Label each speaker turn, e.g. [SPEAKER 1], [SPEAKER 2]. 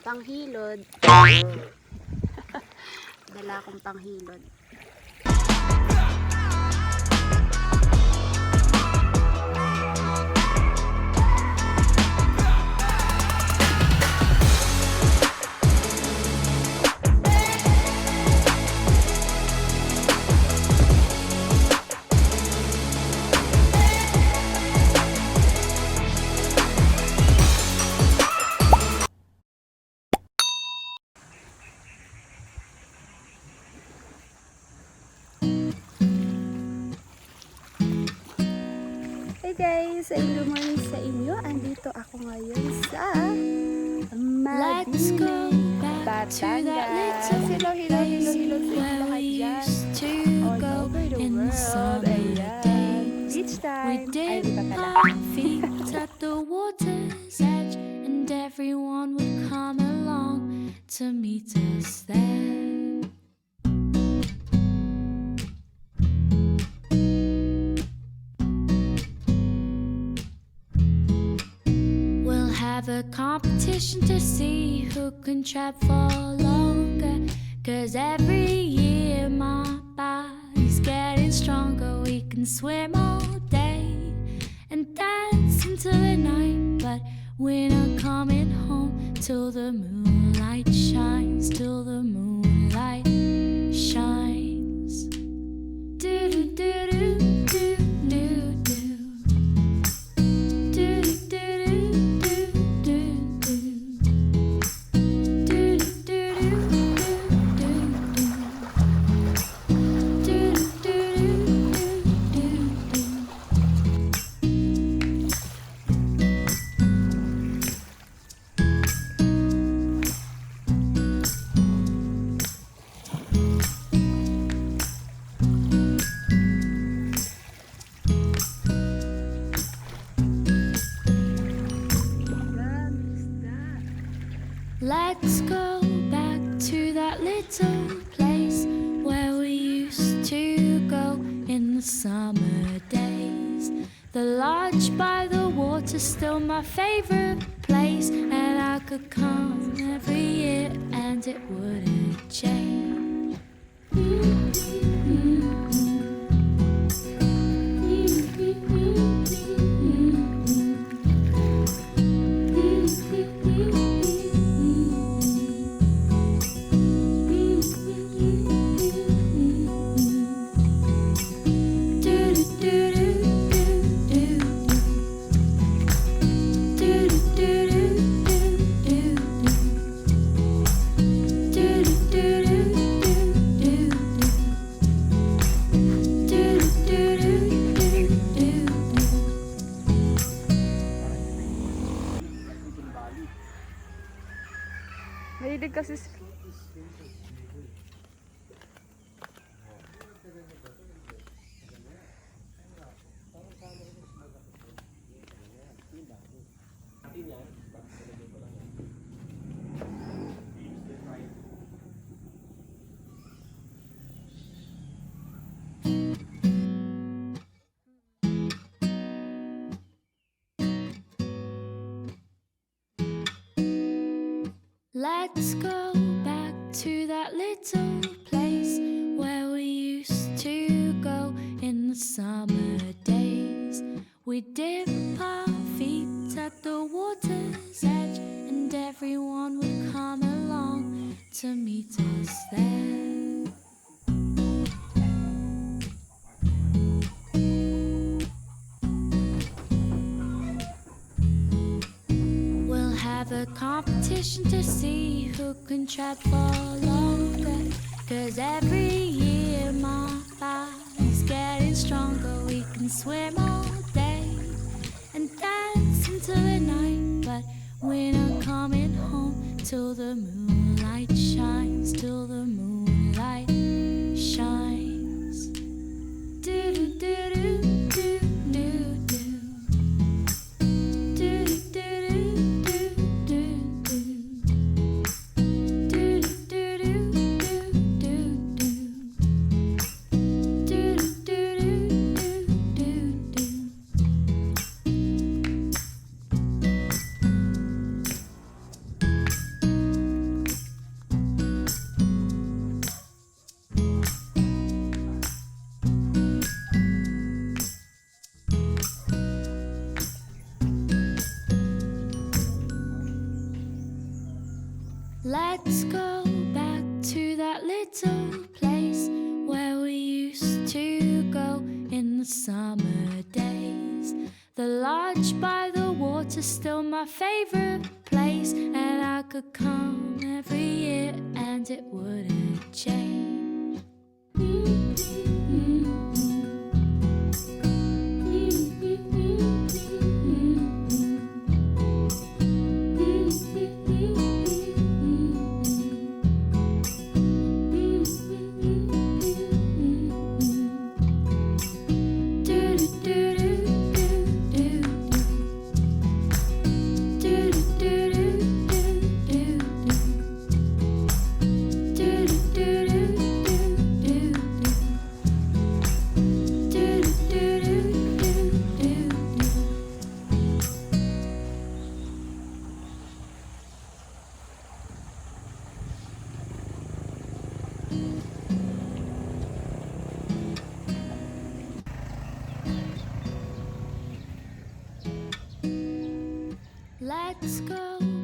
[SPEAKER 1] panghilod. Dala akong panghilod. Hey guys! Good morning sa inyo. Andito ako ngayon sa Madilim, Batangas. Hello, hello, hello, hello sa mga dyan. All over the world. Ayan. Beach time. Ay, di pa pala.
[SPEAKER 2] At the water's edge, and everyone would come along to meet us there. We'll have a competition to see who can trap for longer, 'cause every year my body's getting stronger. We can swim all day and dance until the night, but we're not coming home till the moonlight shines, till the moonlight shines. Do do do do do do do. Do do do do do do. Do do do do do do. Do do do do do. Let's go back to that little place where we used to go in the summer days. The lodge by the water's still my favorite place, and I could come every year and it wouldn't change.
[SPEAKER 1] Mahilig kasi
[SPEAKER 2] Let's go back to that little place where we used to go in the summer days. We dip our feet at the water's edge, and everyone would come along to meet us there. We'll have a competition to see who can trap for longer, 'cause every year my body's getting stronger. We can swim all day and dance until the night, but we're not coming home till the moonlight shines, till the moonlight shines. Do do do do do do do. Do do do do do do. Do do do do do do. Do do do do do. Let's go back to that little place where we used to go in the summer days. The lodge by the water's still my favorite place, and I could come every year and it wouldn't change. Let's go